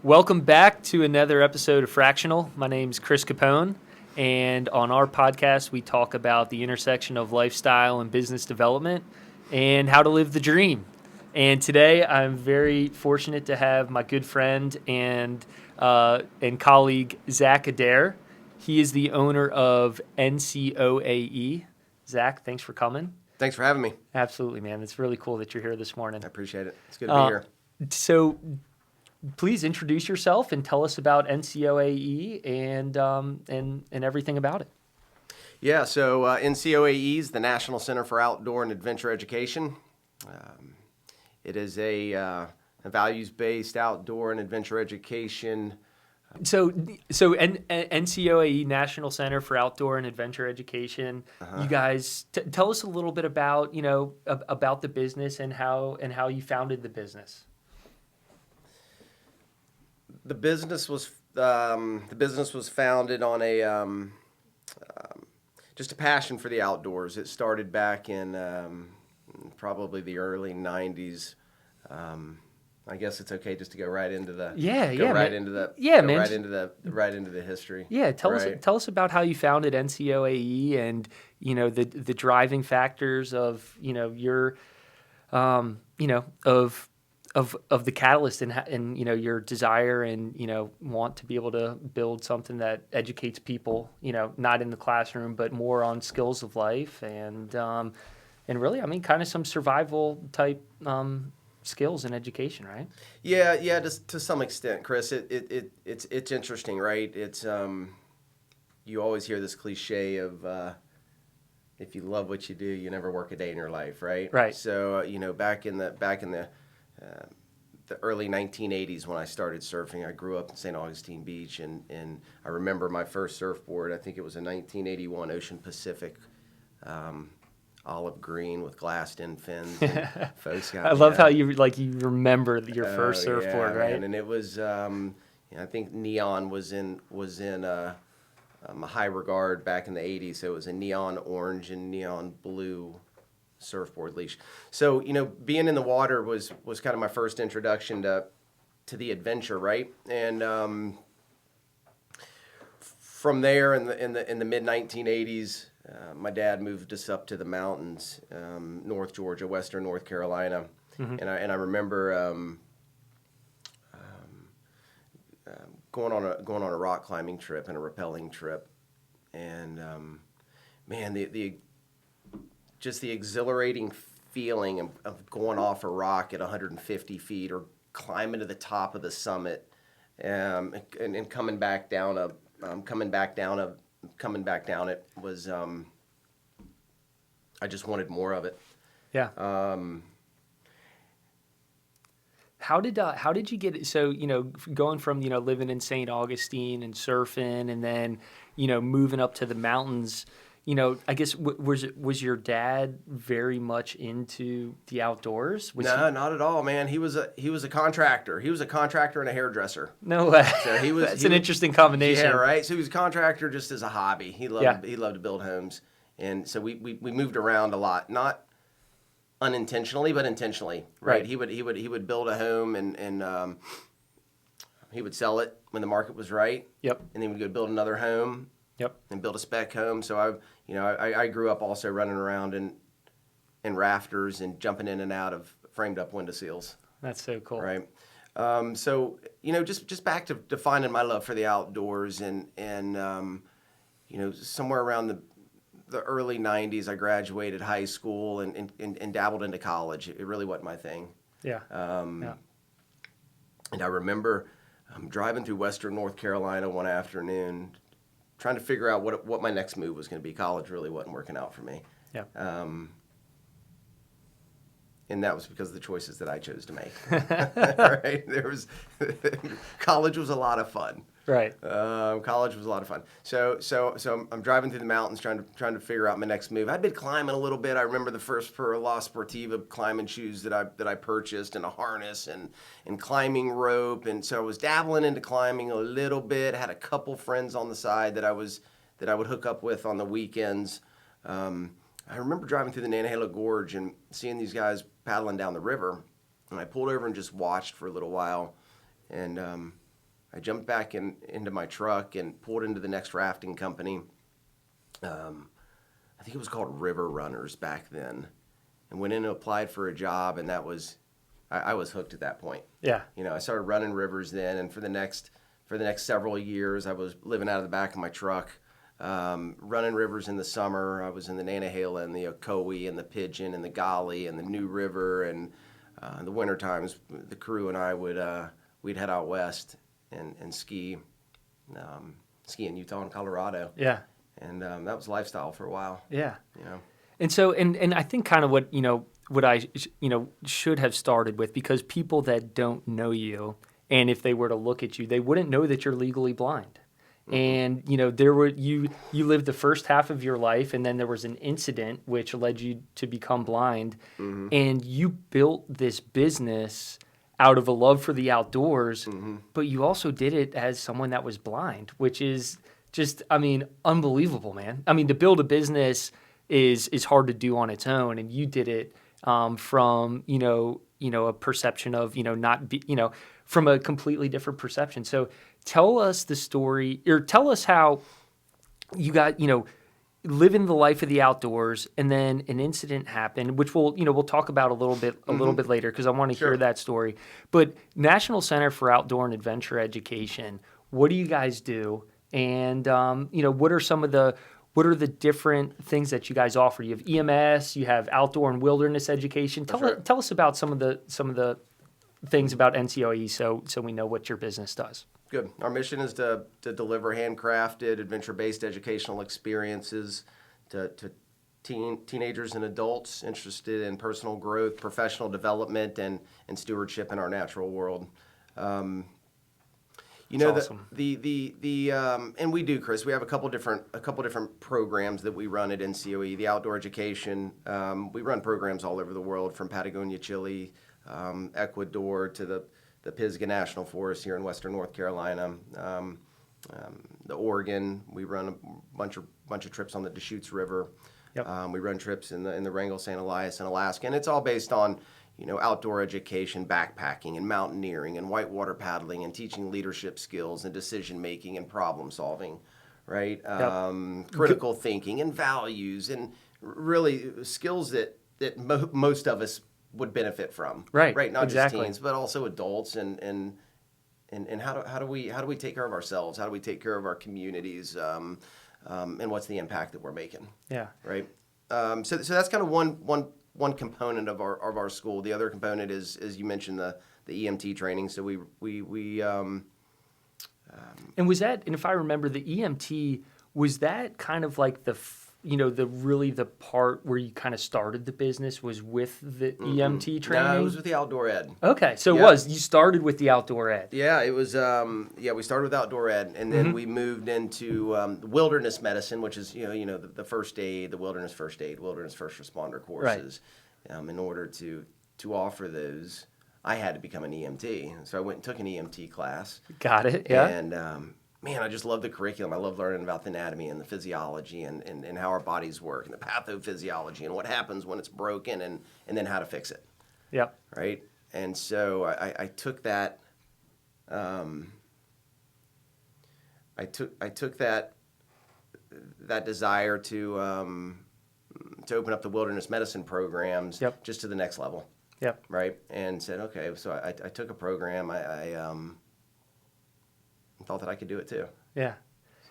Welcome back to another episode of Fractional. My name's Chris Capone, and on our podcast, we talk about the intersection of lifestyle and business development and how to live the dream. And today, I'm very fortunate to have my good friend and colleague, Zac Adair. He is the owner of NCOAE. Zac, thanks for coming. Thanks for having me. Absolutely, man. It's really cool that you're here this morning. I appreciate it. It's good to be here. So please introduce yourself and tell us about NCOAE and everything about it. Yeah, so NCOAE is the National Center for Outdoor and Adventure Education. It is a values-based outdoor and adventure education. So NCOAE, National Center for Outdoor and Adventure Education. You guys tell us a little bit about about the business and how you founded the business. The business was founded on a just a passion for the outdoors. It started back in probably the early '90s. I guess it's okay just to go right into the right into the history. Yeah, tell us about how you founded NCOAE and the driving factors of your of the catalyst and your desire and want to be able to build something that educates people, not in the classroom but more on skills of life and really, I mean, kind of some survival type skills in education, right? Yeah, just to some extent, Chris. It's interesting, right? It's you always hear this cliche of if you love what you do, you never work a day in your life, right? Right. So back in the early 1980s when I started surfing, I grew up in St. Augustine Beach, and I remember my first surfboard. I think it was a 1981 Ocean Pacific. Olive green with glassed-in fins. And folks got I love how you remember your first surfboard, right? Man. And it was, I think neon was in a high regard back in the '80s. So it was a neon orange and neon blue surfboard leash. So being in the water was kind of my first introduction to the adventure, right? And from there in the mid 1980s. My dad moved us up to the mountains, North Georgia, Western North Carolina, and I remember going on a rock climbing trip and a rappelling trip, and man, the exhilarating feeling of going off a rock at 150 feet or climbing to the top of the summit, and coming back down it was I just wanted more of it. Yeah. How did you get it? So going from living in St. Augustine and surfing, and then moving up to the mountains. I guess was your dad very much into the outdoors? Not at all, man. He was a contractor. He was a contractor and a hairdresser. No way. So That's an interesting combination. Yeah, right. So he was a contractor just as a hobby. He loved to build homes, and so we moved around a lot, not unintentionally, but intentionally. Right. He would build a home and he would sell it when the market was right. Yep. And then we'd go build another home. Yep. And build a spec home. So I grew up also running around in rafters and jumping in and out of framed up window sills. That's so cool. Right. So just back to defining my love for the outdoors and somewhere around the early 90s, I graduated high school and dabbled into college. It really wasn't my thing. Yeah. And I remember driving through Western North Carolina one afternoon, trying to figure out what my next move was going to be. College really wasn't working out for me. Yeah. And that was because of the choices that I chose to make. Right? College was a lot of fun. Right. College was a lot of fun. So I'm driving through the mountains trying to figure out my next move. I'd been climbing a little bit. I remember the first pair of La Sportiva climbing shoes that I purchased, and a harness and climbing rope, and so I was dabbling into climbing a little bit. Had a couple friends on the side that I would hook up with on the weekends. I remember driving through the Nantahala Gorge and seeing these guys paddling down the river, and I pulled over and just watched for a little while, and I jumped back into my truck and pulled into the next rafting company. I think it was called River Runners back then, and went in and applied for a job, and I was hooked at that point. Yeah. I started running rivers then, and for the next several years, I was living out of the back of my truck, running rivers in the summer. I was in the Nantahala and the Ocoee and the Pigeon and the Golly and the New River, and in the winter times, the crew and I we'd head out west and ski in Utah and Colorado. Yeah. And that was lifestyle for a while. Yeah. You know. And so, and I think kind of what I should have started with, because people that don't know you, and if they were to look at you, they wouldn't know that you're legally blind. And you lived the first half of your life, and then there was an incident which led you to become blind, and you built this business out of a love for the outdoors, but you also did it as someone that was blind, which is just, unbelievable, man. To build a business is hard to do on its own, and you did it from a perception of from a completely different perception. So tell us the story, or tell us how you got living the life of the outdoors, and then an incident happened, which we'll talk about a little bit later, because I want to hear that story. But National Center for Outdoor and Adventure Education, what do you guys do? And what are the different things that you guys offer? You have EMS, you have outdoor and wilderness education. Tell us about some of the things about NCOE, so we know what your business does. Good. Our mission is to deliver handcrafted, adventure-based educational experiences to teenagers and adults interested in personal growth, professional development, and stewardship in our natural world. Awesome. And we do, Chris. We have a couple different programs that we run at NCOE. The outdoor education, we run programs all over the world, from Patagonia, Chile, Ecuador, to the Pisgah National Forest here in western North Carolina, the Oregon. We run a bunch of trips on the Deschutes River. Yep. We run trips in the Wrangell, St. Elias, and Alaska, and it's all based on outdoor education, backpacking, and mountaineering, and whitewater paddling, and teaching leadership skills, and decision making, and problem solving, right? Yep. Critical thinking, and values, and really skills that most of us would benefit from, right? Not exactly. just teens, but also adults, and how do we take care of ourselves? How do we take care of our communities? And what's the impact that we're making? Yeah. Right. So that's kind of one component of our school. The other component is, as you mentioned, the EMT training. So we and was that, and if I remember, the EMT, was that kind of like the part where you kind of started the business was with the EMT training? No, it was with the outdoor ed. Okay, so you started with the outdoor ed. Yeah, it was. We started with outdoor ed, and then we moved into wilderness medicine, which is the first aid, the wilderness first aid, wilderness first responder courses. Right. In order to offer those, I had to become an EMT, so I went and took an EMT class. Got it. Yeah. And man, I just love the curriculum. I love learning about the anatomy and the physiology and how our bodies work, and the pathophysiology, and what happens when it's broken, and then how to fix it. Yep. Right? And so I took that I took that desire to open up the wilderness medicine programs just to the next level. Yep. Right? And said, okay, so I took a program. I thought that I could do it too. Yeah.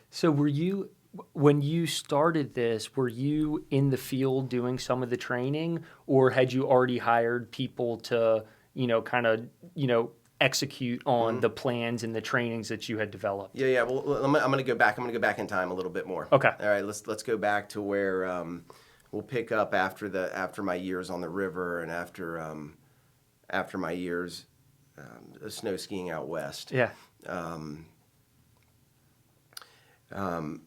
So when you started this, were you in the field doing some of the training, or had you already hired people to, execute on the plans and the trainings that you had developed? Yeah. Well, I'm going to go back. I'm going to go back in time a little bit more. Okay. All right. Let's go back to where we'll pick up after my years on the river, and after my years snow skiing out west. Yeah. In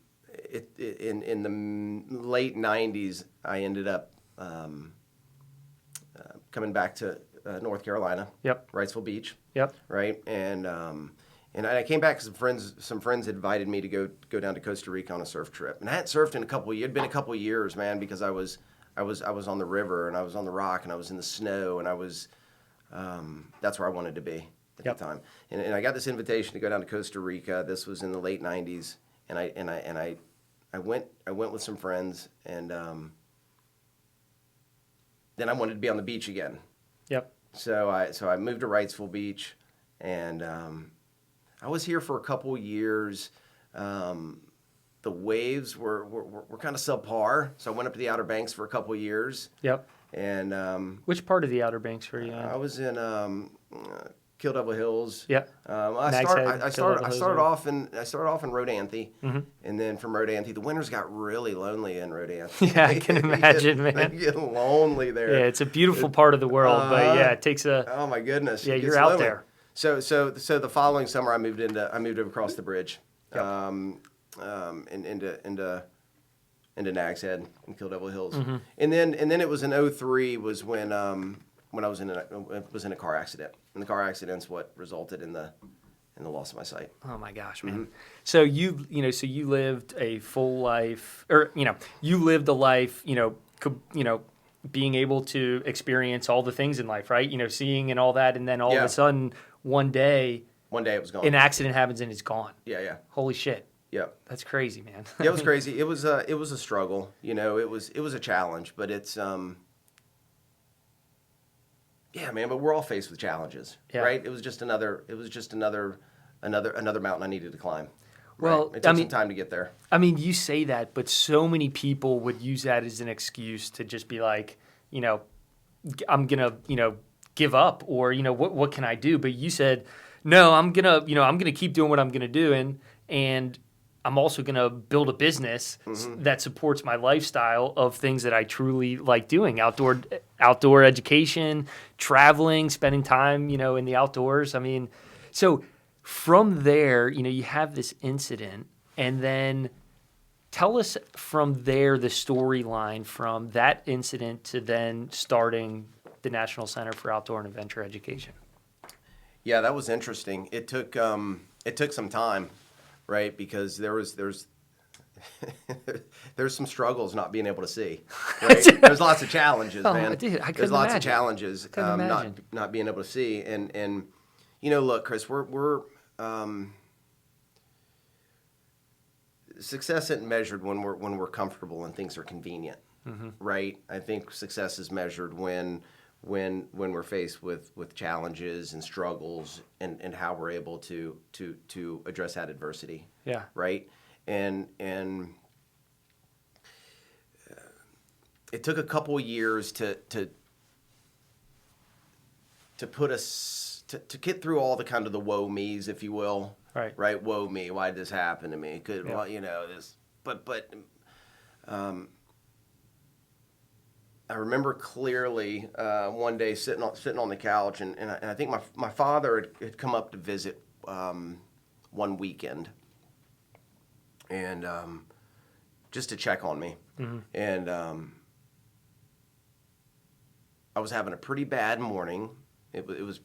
the late 90s, I ended up coming back to North Carolina. Yep. Wrightsville Beach. Yep. Right. And I came back because some friends invited me to go down to Costa Rica on a surf trip. And I hadn't surfed in a couple of years. It'd been a couple of years, man, because I was on the river, and I was on the rock, and I was in the snow, and I was that's where I wanted to be. at the time. And I got this invitation to go down to Costa Rica. This was in the late 90s. And I went with some friends, and then I wanted to be on the beach again. Yep. So I moved to Wrightsville Beach, and I was here for a couple years. The waves were kind of subpar, so I went up to the Outer Banks for a couple years. Yep. And which part of the Outer Banks were you in? I was in Kill Devil Hills. Yep. I started off in Rodanthe, and then from Rodanthe, the winters got really lonely in Rodanthe. Yeah, I can imagine, man. They get lonely there. Yeah, it's a beautiful part of the world, but yeah, it takes a. Oh my goodness. Yeah, you're out lonely. there. So the following summer, I moved across the bridge, Yep. into Nag's Head and Kill Devil Hills, and then it was in 2003 was when I was in a car accident, and the car accident's what resulted in the loss of my sight. Oh my gosh, man! So you lived a full life, or you lived a life, being able to experience all the things in life, right? Seeing and all that, and then all of a sudden, one day it was gone. An accident happens and it's gone. Yeah. Holy shit. Yeah. That's crazy, man. Yeah, it was crazy. It was a struggle. It was a challenge, but it's yeah, man. But we're all faced with challenges, right? It was just another mountain I needed to climb. Well, right? It took some time to get there. I mean, you say that, but so many people would use that as an excuse to just be like, I'm gonna, give up, or what can I do? But you said, no, I'm gonna keep doing what I'm gonna do, and I'm also gonna build a business that supports my lifestyle of things that I truly like doing: outdoor education, traveling, spending time, in the outdoors. I mean, so from there, you have this incident, and then tell us from there the storyline from that incident to then starting the National Center for Outdoor and Adventure Education. Yeah, that was interesting. It took some time, right? Because there's some struggles not being able to see. Right? There's lots of challenges, man. There's lots of challenges not being able to see. And look, Chris, we're success isn't measured when we're comfortable and things are convenient, right? I think success is measured when we're faced with challenges and struggles and how we're able to address that adversity. Yeah. Right. And it took a couple years to put us to get through all the kind of the woe me's, if you will. Right. Woe me. Why did this happen to me? This. But I remember clearly one day sitting on the couch, and I think my father had come up to visit one weekend, and just to check on me, and I was having a pretty bad morning. It was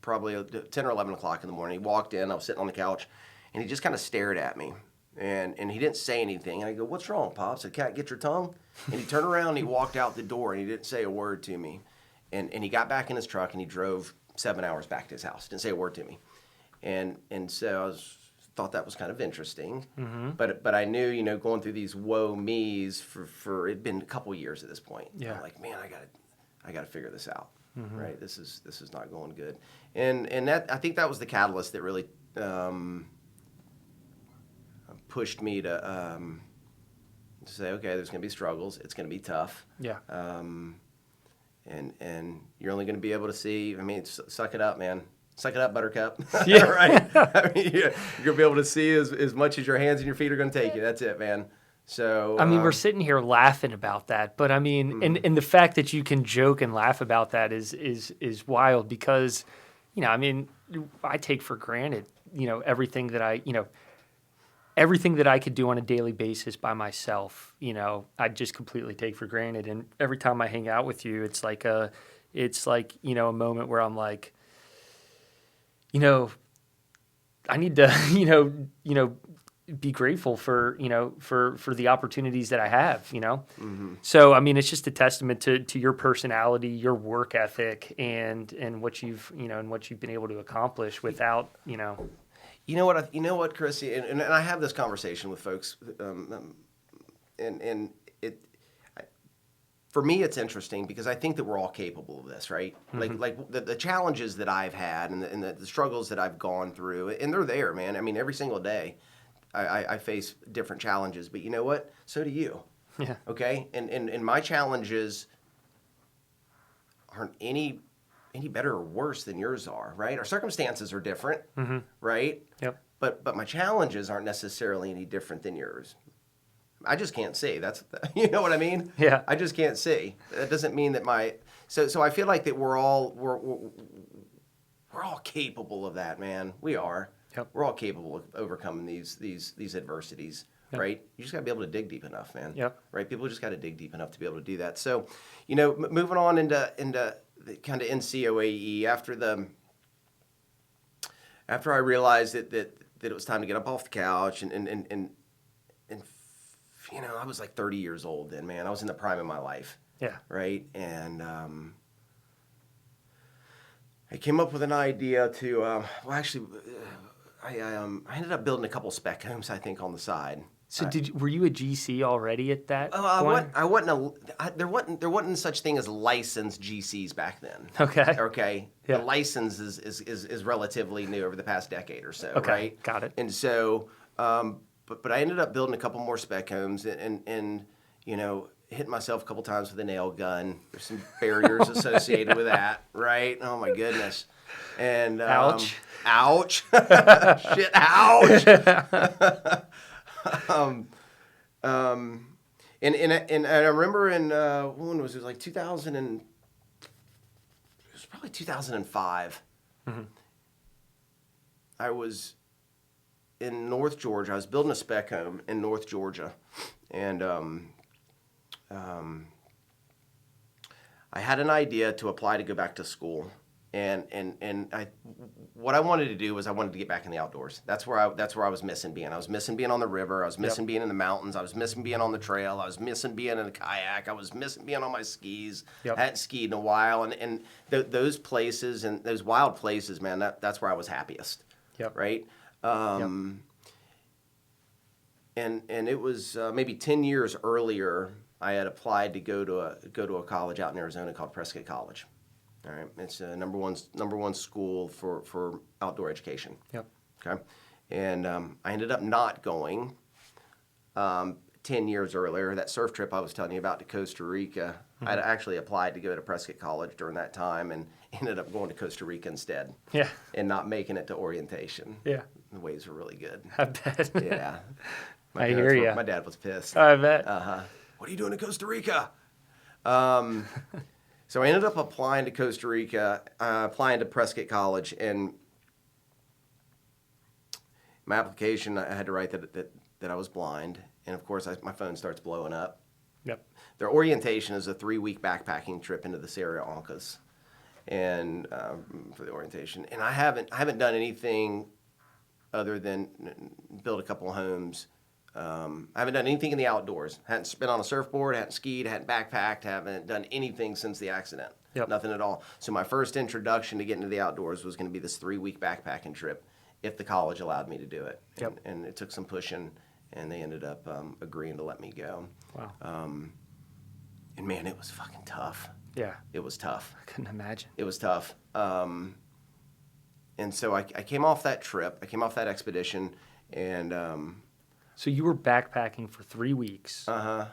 probably 10 or 11 o'clock in the morning. He walked in. I was sitting on the couch, and he just kind of stared at me. And he didn't say anything. And I go, "What's wrong, Pops?" I said, "Cat, get your tongue." And he turned around and he walked out the door, and he didn't say a word to me. And he got back in his truck, and he drove 7 hours back to his house. Didn't say a word to me. And so I thought that was kind of interesting. But I knew, going through these woe me's for it'd been a couple years at this point. Yeah. I'm like, man, I got to figure this out. Right? This is not going good. And that, I think that was the catalyst that really pushed me to say, okay, there's going to be struggles. It's going to be tough. Yeah. And you're only going to be able to see. I mean, suck it up, man. Suck it up, Buttercup. Yeah. Right. I mean, you're going to be able to see as much as your hands and your feet are going to take you. That's it, man. So I mean, we're sitting here laughing about that, but I mean, and the fact that you can joke and laugh about that is wild, because, I mean, I take for granted, everything that I could do on a daily basis by myself, I just completely take for granted. And every time I hang out with you, it's like a moment where I'm like, I need to, be grateful for, for the opportunities that I have, So, I mean, it's just a testament to your personality, your work ethic, and what you've, and what you've been able to accomplish without, You know what, Chris, and I have this conversation with folks, and for me, it's interesting because I think that we're all capable of this, right? Mm-hmm. Like the challenges that I've had and the struggles that I've gone through, and they're there, man. I mean, every single day, I face different challenges, but you know what? So do you. Yeah. Okay. And my challenges aren't any better or worse than yours are, right? Our circumstances are different, mm-hmm. right? Yep. But my challenges aren't necessarily any different than yours. I just can't see. You know what I mean? Yeah. I just can't see. That doesn't mean that so I feel like that we're all capable of that, man. We are. Yep. We're all capable of overcoming these adversities, yep. right? You just got to be able to dig deep enough, man. Yep. Right? People just got to dig deep enough to be able to do that. So, moving on into the kind of NCOAE after I realized that it was time to get up off the couch and I was like 30 years old then, man. I was in the prime of my life. Yeah. Right? And I came up with an idea to, I ended up building a couple spec homes, I think, on the side. So were you a GC already at that point? There wasn't such thing as licensed GCs back then. Okay. Okay. Yeah. The license is relatively new over the past decade or so. Okay. Right. Got it. And so, but I ended up building a couple more spec homes and hit myself a couple times with a nail gun. There's some barriers associated with that. Right. Oh my goodness. And ouch. Shit. Ouch. And I remember when was it? Like 2000 and it was probably 2005. Mm-hmm. I was in North Georgia. I was building a spec home in North Georgia, and I had an idea to apply to go back to school. And what I wanted to do was I wanted to get back in the outdoors. That's where I was missing being. I was missing being on the river. I was missing being in the mountains. I was missing being on the trail. I was missing being in a kayak. I was missing being on my skis. Yep. I hadn't skied in a while. And those places and those wild places, man, that's where I was happiest. Yep. Right? And it was maybe 10 years earlier, I had applied to go to a college out in Arizona called Prescott College. All right, it's a number one school for outdoor education. Yep. Okay, and I ended up not going. 10 years earlier, that surf trip I was telling you about to Costa Rica, mm-hmm. I'd actually applied to go to Prescott College during that time and ended up going to Costa Rica instead. Yeah. And not making it to orientation. Yeah. The waves were really good. I bet. Yeah. I hear you. My dad was pissed. I bet. What are you doing in Costa Rica? So I ended up applying to Costa Rica, applying to Prescott College, and my application, I had to write that I was blind, and of course my phone starts blowing up. Yep. Their orientation is a 3-week backpacking trip into the Sierra Ancas, and for the orientation, and I haven't done anything other than build a couple of homes. I haven't done anything in the outdoors. Hadn't been on a surfboard, hadn't skied, hadn't backpacked, haven't done anything since the accident. Yep. Nothing at all. So my first introduction to getting to the outdoors was going to be this 3-week backpacking trip if the college allowed me to do it. Yep. And it took some pushing, and they ended up agreeing to let me go. Wow. And man, it was fucking tough. Yeah. It was tough. I couldn't imagine. It was tough. And so I came off that trip. I came off that expedition, and... So you were backpacking for 3 weeks Uh-huh.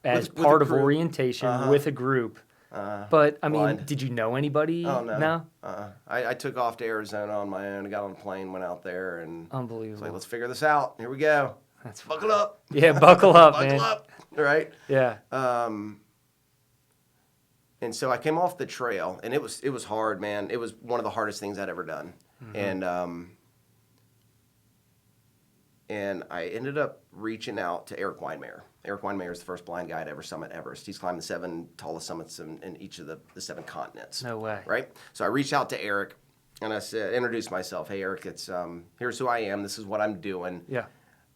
as With part a of group. orientation Uh-huh. with a group. But, I mean, Blind. did you know anybody? Oh, no. No? I took off to Arizona on my own. I got on a plane, went out there, and was Unbelievable. like, let's figure this out. Here we go. That's Buckle up. Yeah, buckle up, man. Buckle up. Right? Yeah. And so I came off the trail, and it was hard, man. It was one of the hardest things I'd ever done. Mm-hmm. And I ended up reaching out to Eric Weinmayer. Eric Weinmayer is the first blind guy to ever summit Everest. He's climbed the 7 tallest summits in each of the 7 continents. No way. Right? So I reached out to Eric, and I said, introduced myself. Hey, Eric, it's here's who I am. This is what I'm doing. Yeah.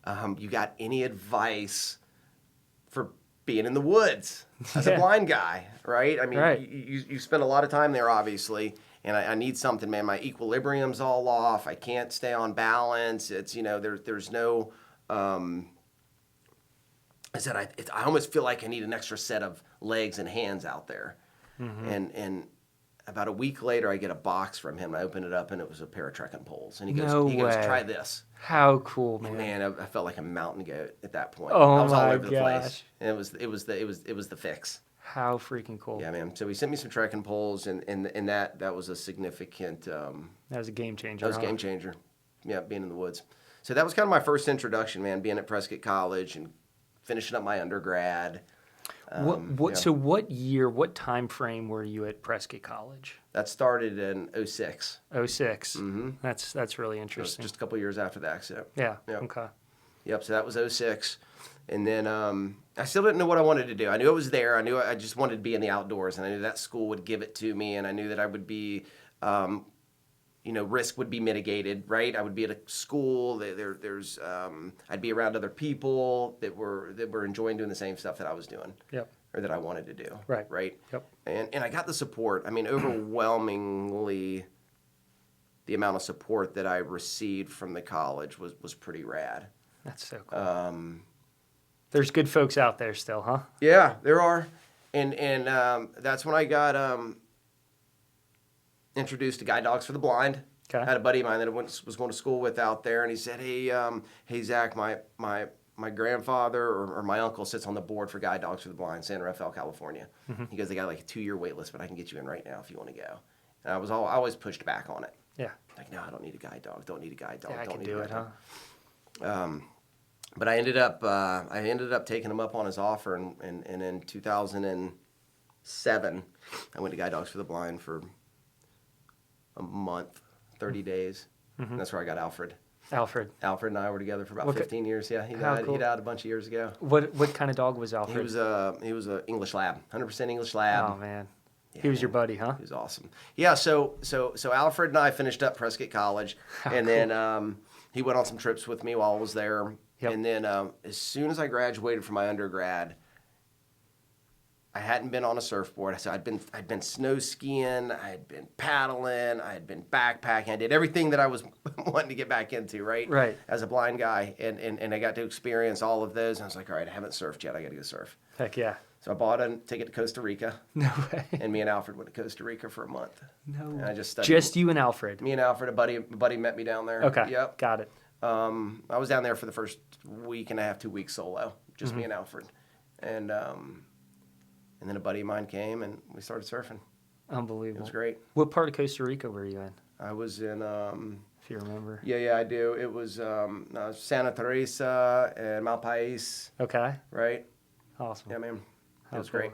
You got any advice for being in the woods as a blind guy, right? I mean, Right. you spend a lot of time there, obviously, and I need something, man. My equilibrium's all off. I can't stay on balance. It's, there's no, I almost feel like I need an extra set of legs and hands out there. And about a week later, I get a box from him. I open it up, and it was a pair of trekking poles. And he goes, try this. How cool, man! Man, I felt like a mountain goat at that point. Oh, I was all my over the place. gosh. And it was the fix. How freaking cool! Yeah, man. So he sent me some trekking poles, and that was a significant. That was a game changer. That was a game changer. Yeah, being in the woods. So that was kind of my first introduction, man. Being at Prescott College and finishing up my undergrad. So what year, what time frame were you at Prescott College? That started in 06. 06. Mm-hmm. That's really interesting. Just a couple of years after the accident. Yeah. Yep. Okay. Yep. So that was 06. And then I still didn't know what I wanted to do. I knew it was there. I knew I just wanted to be in the outdoors, and I knew that school would give it to me, and I knew that I would be, risk would be mitigated, right? I would be at a school. I'd be around other people that were enjoying doing the same stuff that I was doing. Yep. Or that I wanted to do. Right. Right. Yep. And I got the support. I mean, overwhelmingly, the amount of support that I received from the college was pretty rad. That's so cool. There's good folks out there still, huh? Yeah, there are, and that's when I got introduced to Guide Dogs for the Blind. Okay. I had a buddy of mine that I was going to school with out there, and he said, "Hey, Zach, my grandfather or my uncle sits on the board for Guide Dogs for the Blind, San Rafael, California." Mm-hmm. He goes, "They got like a 2-year wait list, but I can get you in right now if you want to go." And I always pushed back on it. Yeah. Like, no, I don't need a guide dog. Don't need a guide dog. Yeah, I don't can need do a it, guide huh? dog. But I ended up taking him up on his offer, and in 2007, I went to Guide Dogs for the Blind for a month, 30 days. Mm-hmm. And that's where I got Alfred. Alfred and I were together for about 15 years. Yeah, he died. Cool. He died a bunch of years ago. What kind of dog was Alfred? He was a English Lab, 100% English Lab. Oh man, yeah, he was your buddy, huh? He was awesome. Yeah. So Alfred and I finished up Prescott College, and cool. Then he went on some trips with me while I was there. Yep. And then as soon as I graduated from my undergrad, I hadn't been on a surfboard. So I'd been snow skiing, I had been paddling, I had been backpacking. I did everything that I was wanting to get back into, right? Right. As a blind guy, and I got to experience all of those. And I was like, all right, I haven't surfed yet. I got to go surf. Heck yeah. So I bought a ticket to Costa Rica. No way. And me and Alfred went to Costa Rica for a month. No. And I just studied. Just you and Alfred. Me and Alfred, a buddy met me down there. Okay. Yep. Got it. I was down there for the first week and a half, 2 weeks solo, just me and Alfred, and then a buddy of mine came and we started surfing. Unbelievable. It was great. What part of Costa Rica were you in? I was in. If you remember. Yeah, I do. It was Santa Teresa and Malpais. Okay. Right. Awesome. Yeah, man. It was great.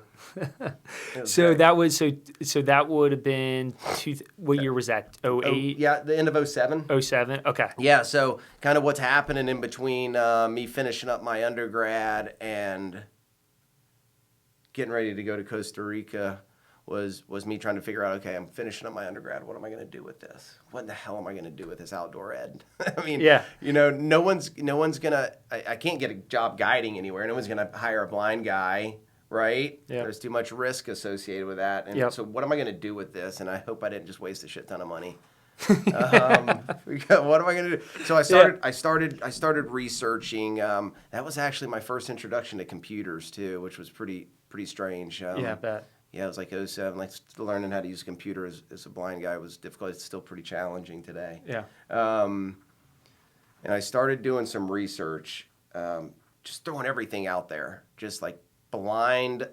So great. That would have been what year was that? 08? Yeah, the end of 07. 07. Okay. Yeah, so kind of what's happening in between me finishing up my undergrad and getting ready to go to Costa Rica was me trying to figure out, okay, I'm finishing up my undergrad. What am I going to do with this? What in the hell am I going to do with this outdoor ed? I mean, yeah. No one's going to, I can't get a job guiding anywhere. No one's going to hire a blind guy. Right? Yep. There's too much risk associated with that. And so what am I going to do with this? And I hope I didn't just waste a shit ton of money. What am I going to do? So I started researching. That was actually my first introduction to computers too, which was pretty strange. Yeah, I bet. Yeah, it was like 07. Like learning how to use a computer as a blind guy was difficult. It's still pretty challenging today. Yeah. And I started doing some research, just throwing everything out there, just like blind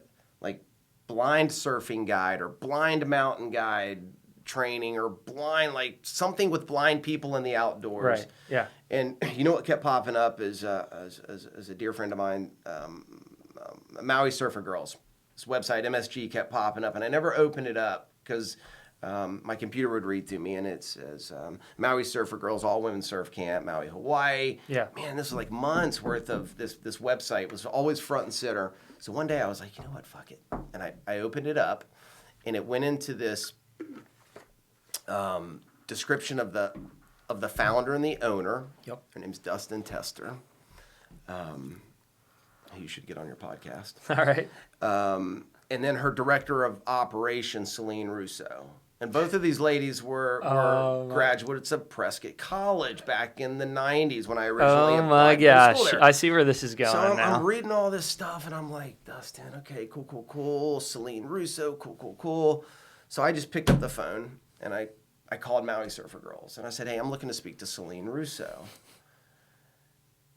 surfing guide or blind mountain guide training or blind, like something with blind people in the outdoors. Right. Yeah. And you know what kept popping up is as a dear friend of mine, Maui Surfer Girls. This website MSG kept popping up, and I never opened it up because my computer would read to me, and it says Maui Surfer Girls All Women Surf Camp, Maui, Hawaii. Yeah. Man, this was like months worth of this website was always front and center. So one day I was like, you know what, fuck it. And I opened it up, and it went into this description of the founder and the owner. Yep. Her name's Dustin Tester. You should get on your podcast. All right. And then her director of operations, Celine Russo. And both of these ladies were graduates of Prescott College back in the 90s when I originally Oh my applied for school gosh. there. I see where this is going So now. I'm reading all this stuff and I'm like, Dustin, okay, cool. Celine Russo, cool. So I just picked up the phone and I called Maui Surfer Girls and I said, hey, I'm looking to speak to Celine Russo.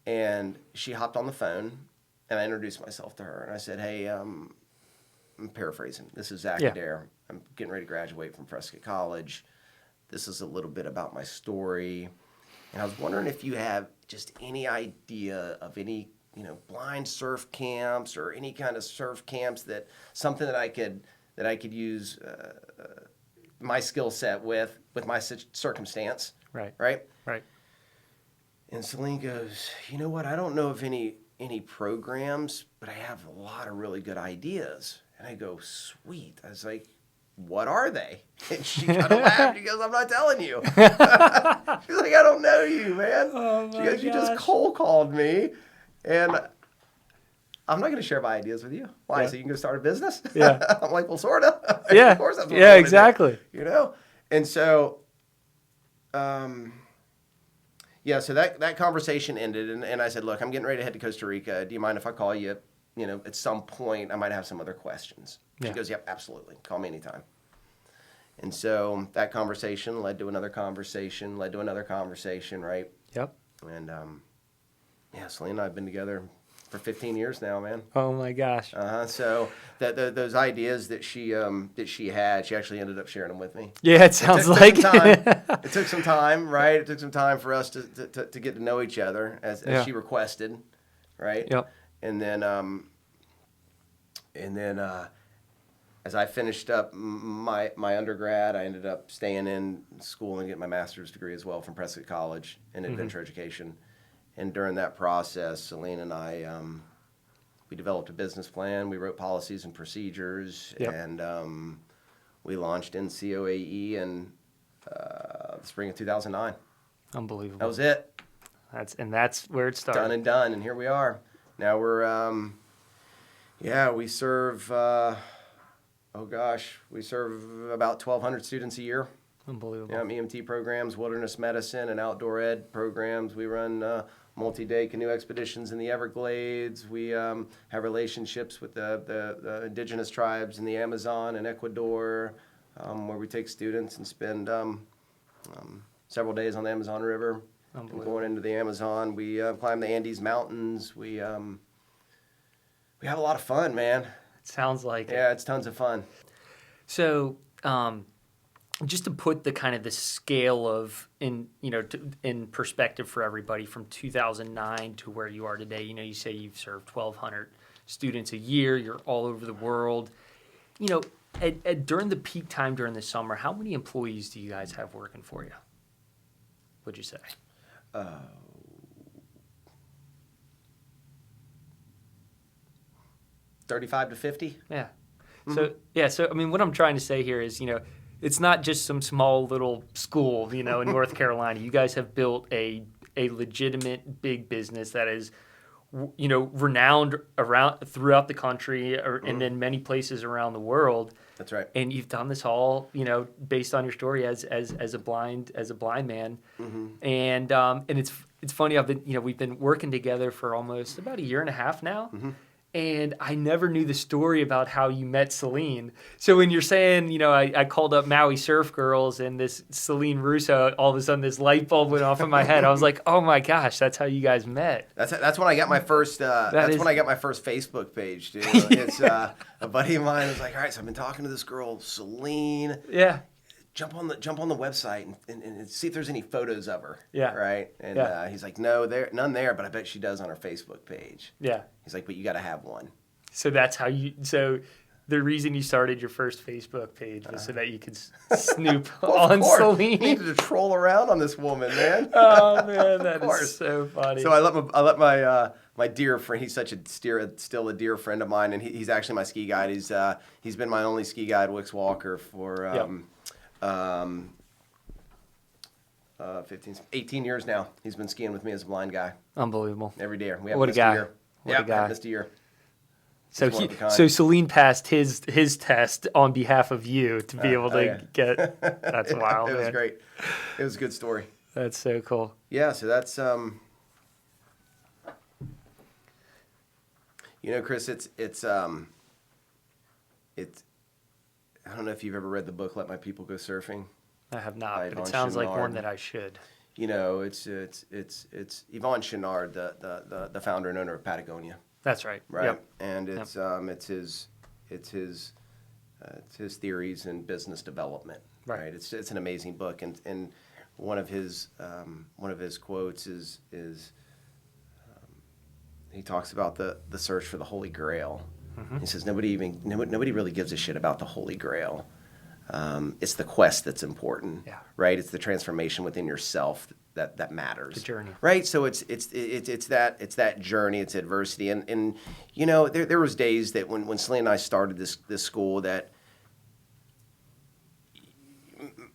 And she hopped on the phone and I introduced myself to her and I said, hey, I'm paraphrasing. This is Zac Adair. I'm getting ready to graduate from Prescott College. This is a little bit about my story. And I was wondering if you have just any idea of any, blind surf camps or any kind of surf camps something that I could use my skill set with my circumstance. Right. And Celine goes, you know what? I don't know of any programs, but I have a lot of really good ideas. And I go, sweet. I was like, what are they? And she kind of laughed. She goes, I'm not telling you. She's like, I don't know you, man. Oh she goes, you just cold called me. And I'm not going to share my ideas with you. Why? So you can go start a business? Yeah. I'm like, well, sort of. Yeah. Of course that's what yeah, exactly. Do, And so, so that conversation ended. And I said, look, I'm getting ready to head to Costa Rica. Do you mind if I call you? At some point, I might have some other questions. She goes, yep, absolutely. Call me anytime. And so that conversation led to another conversation, right? Yep. And, Celine and I have been together for 15 years now, man. Oh, my gosh. So those ideas that she had, she actually ended up sharing them with me. Yeah, it sounds like. It took some time, right? It took some time for us to get to know each other as she requested, right? Yep. And then as I finished up my undergrad, I ended up staying in school and getting my master's degree as well from Prescott College in adventure education. And during that process, Celine and I, we developed a business plan. We wrote policies and procedures, and we launched NCOAE in the spring of 2009. Unbelievable. That was it. That's where it started. Done and done, and here we are. Now we're, we serve, we serve about 1,200 students a year. Unbelievable. EMT programs, wilderness medicine, and outdoor ed programs. We run multi-day canoe expeditions in the Everglades. We have relationships with the indigenous tribes in the Amazon and Ecuador, where we take students and spend several days on the Amazon River. And going into the Amazon, we climb the Andes Mountains. We have a lot of fun, man. It sounds like it. Yeah, it's tons of fun. So, just to put the kind of the scale of in perspective for everybody from 2009 to where you are today, you say you've served 1,200 students a year. You're all over the world. During the peak time during the summer, how many employees do you guys have working for you? Would you say? 35 to 50. Yeah. So I mean, what I'm trying to say here is, it's not just some small little school, in North Carolina. You guys have built a legitimate big business that is, renowned throughout the country and in many places around the world. That's right. And you've done this all, based on your story as a blind man. And it's funny. We've been working together for almost about a year and a half now. And I never knew the story about how you met Celine. So when you're saying, I called up Maui Surf Girls and this Celine Russo, all of a sudden this light bulb went off in my head. I was like, oh my gosh, that's how you guys met. That's when I got my first. When I got my first Facebook page, dude. It's a buddy of mine was like, all right, so I've been talking to this girl, Celine. Yeah. Jump on the website and see if there's any photos of her. Yeah. Right. And he's like, no, none there, but I bet she does on her Facebook page. Yeah. He's like, but you got to have one. So that's how So the reason you started your first Facebook page was so that you could snoop on Celine. You needed to troll around on this woman, man. Oh man, that is so funny. So I let my dear friend. He's still a dear friend of mine, and he's actually my ski guide. He's been my only ski guide, Wicks Walker, for 18 years now. He's been skiing with me as a blind guy. Unbelievable. Every day. We haven't What a missed guy. a year. What a Yeah, guy. haven't missed a year. So He's one of a kind. so Celine passed his test on behalf of you to be able to yeah. get. That's wild. It was man. great. It was a good story. That's so cool. Yeah, so that's Chris, it's I don't know if you've ever read the book Let My People Go Surfing. I have not, By but it Yvon sounds like one Chouinard. that I should. It's Yvon Chouinard, the founder and owner of Patagonia, That's right. right? Yep. And it's his theories in business development, Right. It's an amazing book, and one of his quotes is he talks about the search for the Holy Grail. He says nobody really gives a shit about the Holy Grail. It's the quest that's important, Yeah. right? It's the transformation within yourself that matters. The journey. Right? So it's that journey, it's adversity, and there was days that when Celine and I started this school that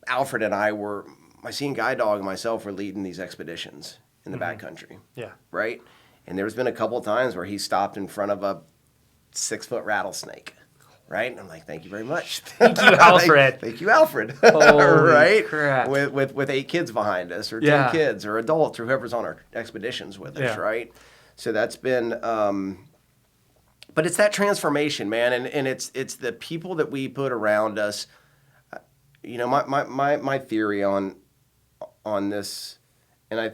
Alfred and I were, my seeing guide dog and myself were leading these expeditions in the backcountry, Yeah. right? And there's been a couple of times where he stopped in front of a 6-foot rattlesnake, right? And I'm like, thank you very much. Thank you, Alfred. Thank you, Alfred. Holy right? crap. With 8 kids behind us, or 10 Yeah. kids, or adults, or whoever's on our expeditions with us, Yeah. right? So that's been, but it's that transformation, man, and it's the people that we put around us. My theory on this, and I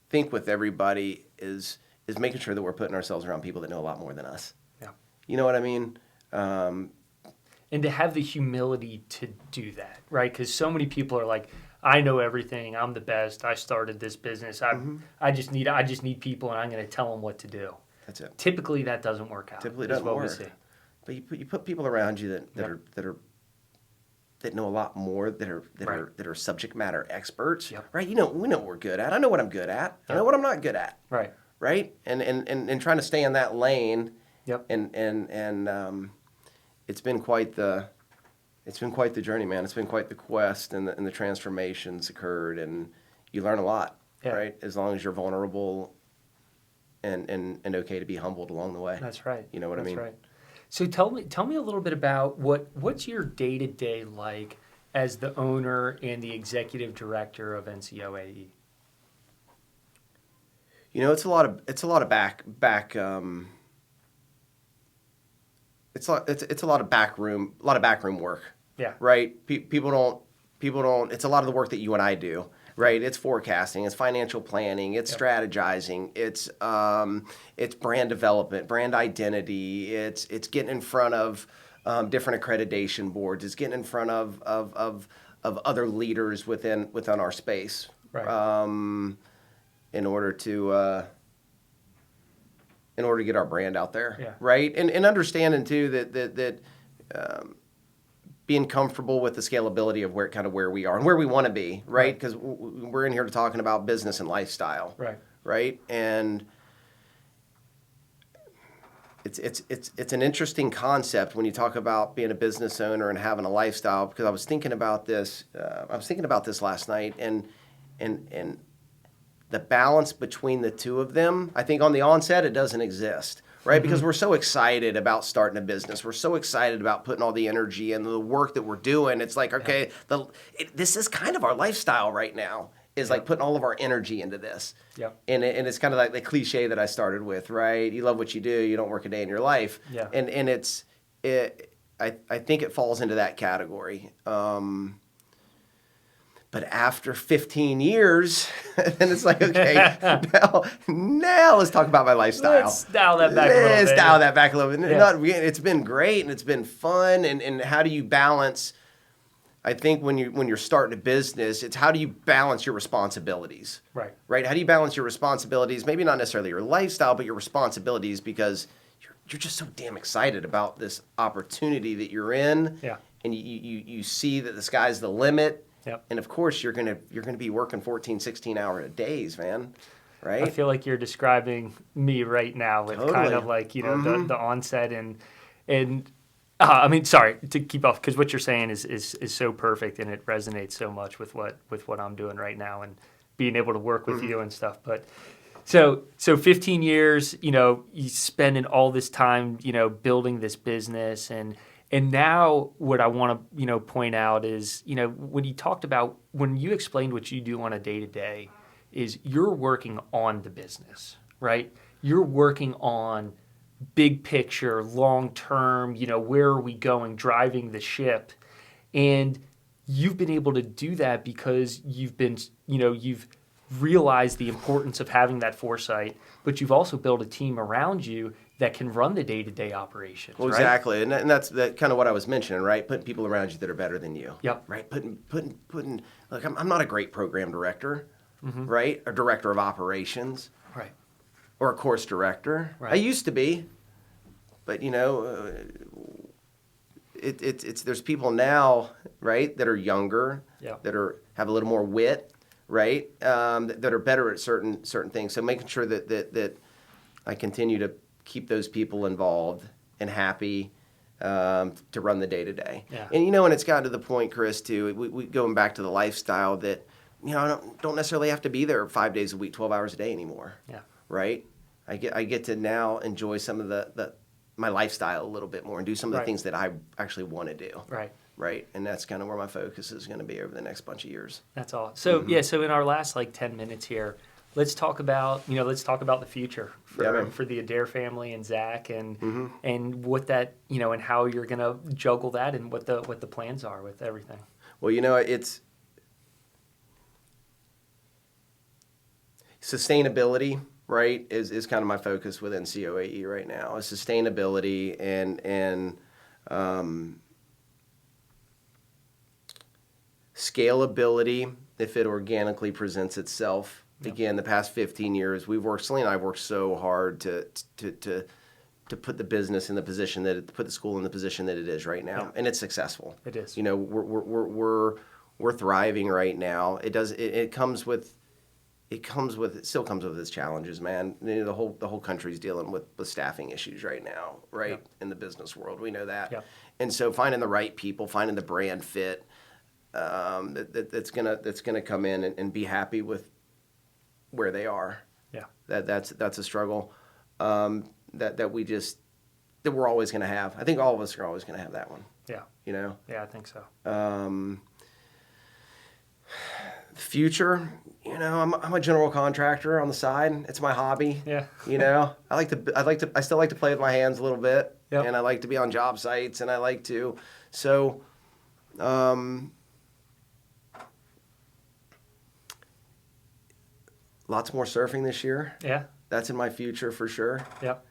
think with everybody is making sure that we're putting ourselves around people that know a lot more than us. Yeah. You know what I mean? And to have the humility to do that, right? Because so many people are like, I know everything. I'm the best. I started this business. I just need people, and I'm going to tell them what to do. That's it. Typically, that doesn't work out. Typically is doesn't what work. We see. But you put people around you that know a lot more, that are subject matter experts, Yep. right? We know what we're good at. I know what I'm good at. I know what I'm not good at. Right. Right? And trying to stay in that lane. Yep. And it's been quite the journey, man. It's been quite the quest, and the transformations occurred, and you learn a lot, Yeah. right? As long as you're vulnerable and okay to be humbled along the way. That's right. You know what I mean? That's right. So tell me a little bit about what's your day-to-day like as the owner and the executive director of NCOAE? It's a lot of it's a lot of backroom work. Yeah. Right? People don't. It's a lot of the work that you and I do. Right? It's forecasting, it's financial planning, it's strategizing, it's brand development, brand identity, it's getting in front of different accreditation boards, it's getting in front of other leaders within our space. Right. In order to get our brand out there. Yeah. Right? And understanding too that being comfortable with the scalability of where we are and where we want to be, right? Because we're in here talking about business and lifestyle, Right. right? And it's an interesting concept when you talk about being a business owner and having a lifestyle. Because I was thinking about this. Last night, and the balance between the two of them. I think on the onset it doesn't exist. Right, because we're so excited about starting a business. We're so excited about putting all the energy and the work that we're doing. It's like, okay, this is kind of our lifestyle right now, is like putting all of our energy into this. Yep. And it's kind of like the cliche that I started with, right? You love what you do, you don't work a day in your life. Yeah. And I think it falls into that category. But after 15 years, then it's like, okay, now let's talk about my lifestyle. Let's dial that back a little bit. Let's dial that back a little bit. Yeah. It's been great and it's been fun. And how do you balance? I think when you're starting a business, it's how do you balance your responsibilities? Right. Right? How do you balance your responsibilities? Maybe not necessarily your lifestyle, but your responsibilities, because you're just so damn excited about this opportunity that you're in. Yeah. And you see that the sky's the limit. Yep. And of course you're gonna be working 14, 16-hour days, man. Right? I feel like you're describing me right now with kind of like, the onset and I mean, sorry to keep off because what you're saying is so perfect and it resonates so much with what I'm doing right now and being able to work with you and stuff. But so 15 years, you spending all this time, building this business and now what I want to, point out is, when you explained what you do on a day to day is you're working on the business, right? You're working on big picture, long term, where are we going, driving the ship. And you've been able to do that because you've been, you've realized the importance of having that foresight, but you've also built a team around you that can run the day-to-day operations. Well, right? exactly. And that's kind of what I was mentioning, right? Putting people around you that are better than you. Yep. Right? Putting like, I'm not a great program director, right? A director of operations. Right. Or a course director. Right. I used to be, but it's there's people now, right, that are younger, that have a little more wit, right, that are better at certain things. So making sure that I continue to keep those people involved and happy to run the day to day. And and it's gotten to the point, Chris, too. We going back to the lifestyle that I don't necessarily have to be there 5 days a week, 12 hours a day anymore. Yeah. Right? I get to now enjoy some of my lifestyle a little bit more and do some of the things that I actually want to do. Right. Right. And that's kind of where my focus is going to be over the next bunch of years. That's all. So so in our last 10 minutes here, let's talk about the future for the Adair family and Zac and what that and how you're going to juggle that and what the plans are with everything. Well, it's sustainability. Right, is kind of my focus within COAE right now. Is sustainability and scalability if it organically presents itself. Yep. Again, the past 15 years, Celine and I have worked so hard to put the business in the position put the school in the position that it is right now, and it's successful. It is. We're thriving right now. It still comes with its challenges, man. The whole country's dealing with staffing issues right now, right? Yep. In the business world, we know that. Yep. And so finding the right people, finding the brand fit, that's gonna come in and be happy with where they are. Yeah. That's a struggle that we're always gonna have. I think all of us are always gonna have that one. Yeah. Yeah, I think so. The future, I'm a general contractor on the side. It's my hobby. Yeah. I still like to play with my hands a little bit. Yep. And I like to be on job sites, and I like to, lots more surfing this year. Yeah. That's in my future for sure. Yep.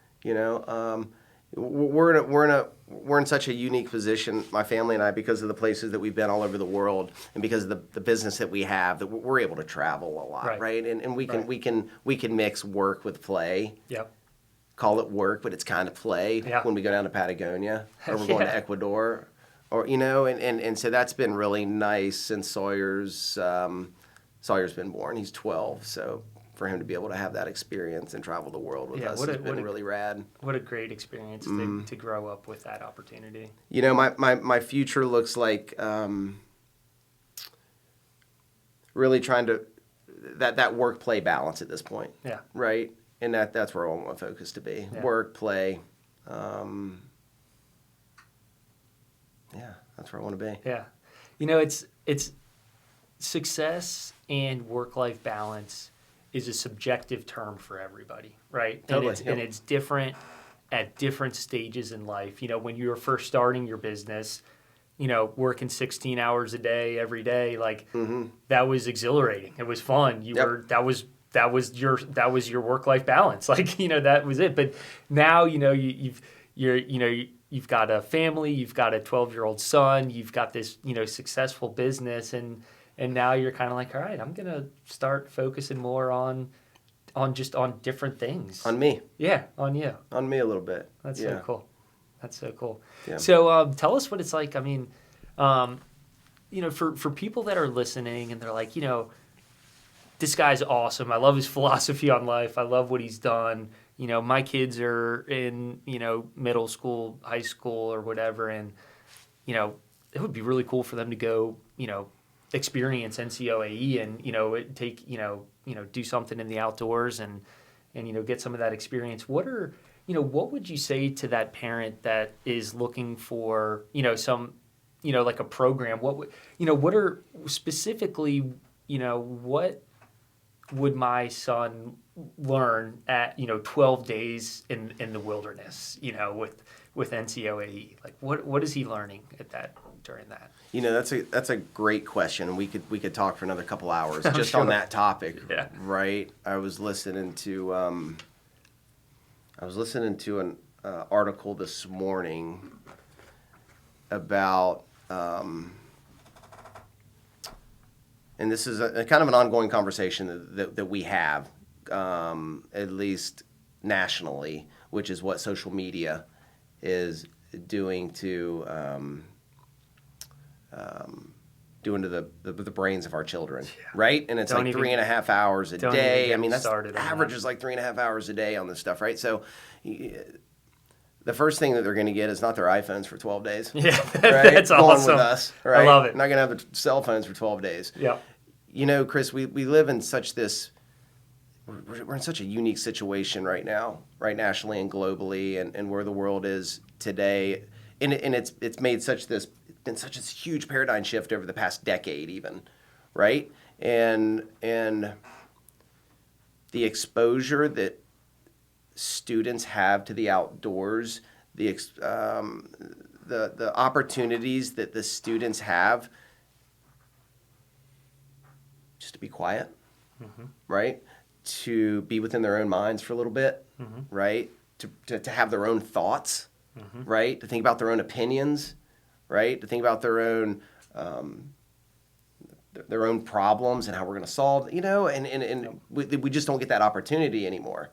We're in such a unique position, my family and I, because of the places that we've been all over the world, and because of the business that we have, that we're able to travel a lot, right? And we can mix work with play. Yep. Call it work, but it's kind of play when we go down to Patagonia or we're going to Ecuador, or and so that's been really nice since Sawyer's been born. He's 12, so for him to be able to have that experience and travel the world with us has been really rad. What a great experience to grow up with that opportunity. My future looks like really trying to that work-play balance at this point. Yeah. Right? And that's where I want my focus to be. Yeah. Work, play. That's where I want to be. Yeah. It's success and work-life balance is a subjective term for everybody, right? Totally. And it's different at different stages in life. When you were first starting your business, working 16 hours a day every day, that was exhilarating. It was fun. That was your work-life balance. That was it. But now, you've got a family, you've got a 12-year-old son, you've got this, successful business, and now you're kind of like, all right, I'm going to start focusing more on different things. On me. Yeah, on you. On me a little bit. That's so cool. That's so cool. Yeah. So tell us what it's like. I mean, for people that are listening and they're like, this guy's awesome. I love his philosophy on life. I love what he's done. my kids are in, middle school, high school or whatever. And, it would be really cool for them to go, experience NCOAE and, take, do something in the outdoors and, get some of that experience. What would you say to that parent that is looking for, some, like a program? What are specifically, what would my son learn at 12 days in the wilderness with NCOAE? Like what is he learning during that? That's a great question. We could talk for another couple hours just sure. on that topic. Yeah. Right. I was listening to an article this morning about and this is a kind of an ongoing conversation that we have, at least nationally, which is what social media is doing to the brains of our children, right? And it's Don't like even- 3.5 hours a don't day. even get I mean, me that's started on average that. is like 3.5 hours a day on this stuff, right? So the first thing that they're going to get is not their iPhones for 12 days. Yeah, Right? that's Going awesome. with us, right? I love it. Not going to have their cell phones for 12 days. Yeah. Chris, we live in we're in such a unique situation right now, right, nationally and globally, and where the world is today, and it's been such a huge paradigm shift over the past decade, even, right, and the exposure that students have to the outdoors, the opportunities that the students have just to be quiet, right? To be within their own minds for a little bit, right? To have their own thoughts, right? To think about their own opinions, right? To think about their own problems and how we're going to solve, and we just don't get that opportunity anymore.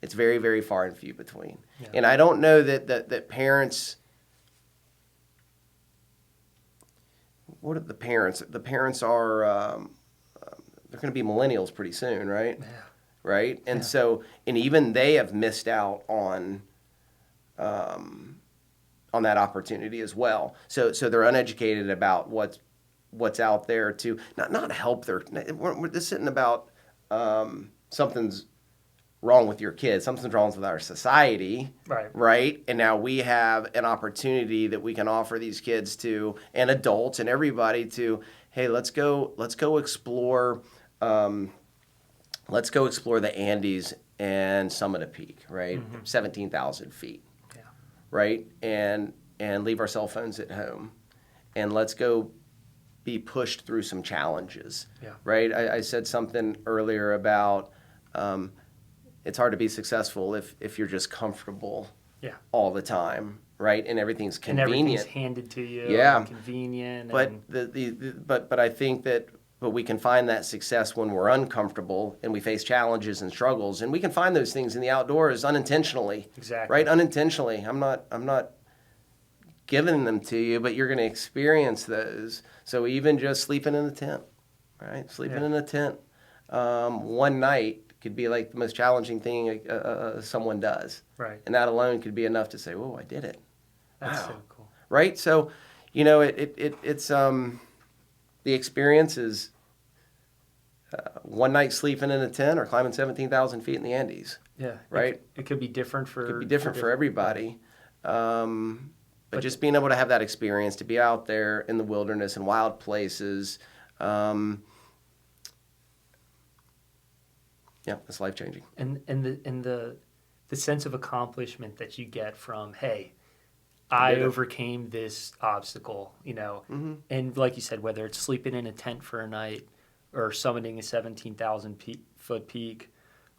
It's very, very far and few between. Yeah. And I don't know that parents. What are the parents? The parents are. They're going to be millennials pretty soon, right? Yeah. Right, and so, and even they have missed out on that opportunity as well. So they're uneducated about what's out there to not help their. This isn't about something's wrong with your kids. Something's wrong with our society, right? And now we have an opportunity that we can offer these kids to, and adults and everybody to, hey, let's go explore. Let's go explore the Andes and summit a peak, right? 17,000 feet, right? And leave our cell phones at home, and let's go be pushed through some challenges, right? I said something earlier about it's hard to be successful if you're just comfortable all the time, right? And everything's convenient. And everything's handed to you. And convenient. But but I think that we can find that success when we're uncomfortable and we face challenges and struggles, and we can find those things in the outdoors unintentionally. Exactly. Right? Unintentionally. I'm not giving them to you, but you're going to experience those. So even just sleeping in a tent, right? Sleeping in a tent one night could be like the most challenging thing someone does. Right. And that alone could be enough to say, "Whoa, I did it." That's wow. so cool. Right? So, it's the experience is one night sleeping in a tent or climbing 17,000 feet in the Andes. Yeah. Right? It could be different for... It could be different for everybody. But just being able to have that experience, to be out there in the wilderness and wild places, it's life-changing. And the sense of accomplishment that you get from, hey, I overcame this obstacle, and like you said, whether it's sleeping in a tent for a night or summiting a 17,000 foot peak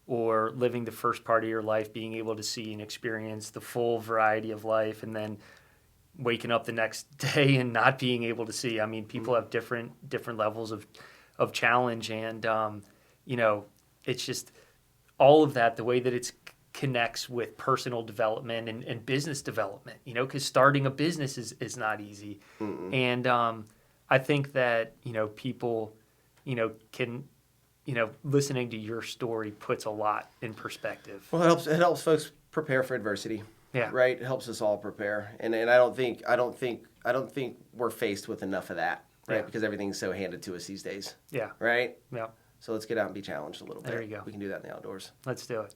or living the first part of your life, being able to see and experience the full variety of life, and then waking up the next day and not being able to see. I mean, people have different levels of challenge, and it's just all of that, the way that it's connects with personal development and business development, because starting a business is not easy. And I think that, people, can listening to your story puts a lot in perspective. Well, it helps folks prepare for adversity. Yeah. Right. It helps us all prepare, and I don't think we're faced with enough of that. Right. Yeah. Because everything's so handed to us these days. Yeah. Right. Yeah. So let's get out and be challenged a little bit. There you go. We can do that in the outdoors. Let's do it.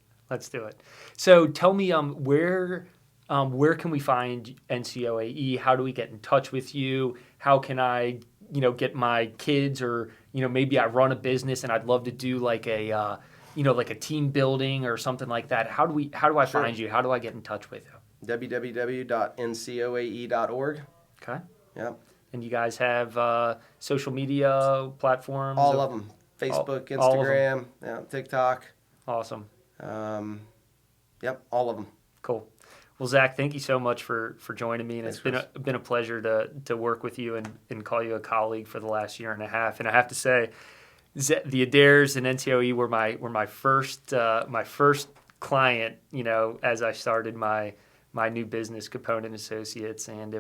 So tell me, where can we find NCOAE? How do we get in touch with you? How can I, get my kids, or maybe I run a business and I'd love to do like a like a team building or something like that. How do I Sure. find you? How do I get in touch with you? www.ncoae.org. Okay. Yeah. And you guys have social media platforms? All of them. Facebook, Instagram, TikTok. Awesome. Yep, all of them. Cool. Well, Zac, thank you so much for joining me, and Thanks, it's been a pleasure to work with you and call you a colleague for the last year and a half. And I have to say, the Adairs and NCOE were my first client. As I started my new business, Component Associates, and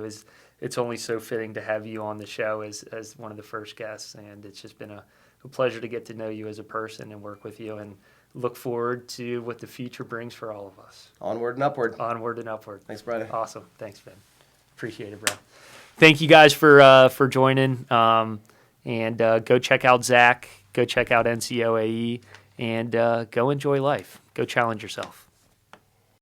it's only so fitting to have you on the show as one of the first guests. And it's just been a pleasure to get to know you as a person and work with you, and look forward to what the future brings for all of us. Onward and upward. Onward and upward. Thanks, brother. Awesome. Thanks, Ben. Appreciate it, bro. Thank you guys for joining. And go check out Zac. Go check out NCOAE. And go enjoy life. Go challenge yourself.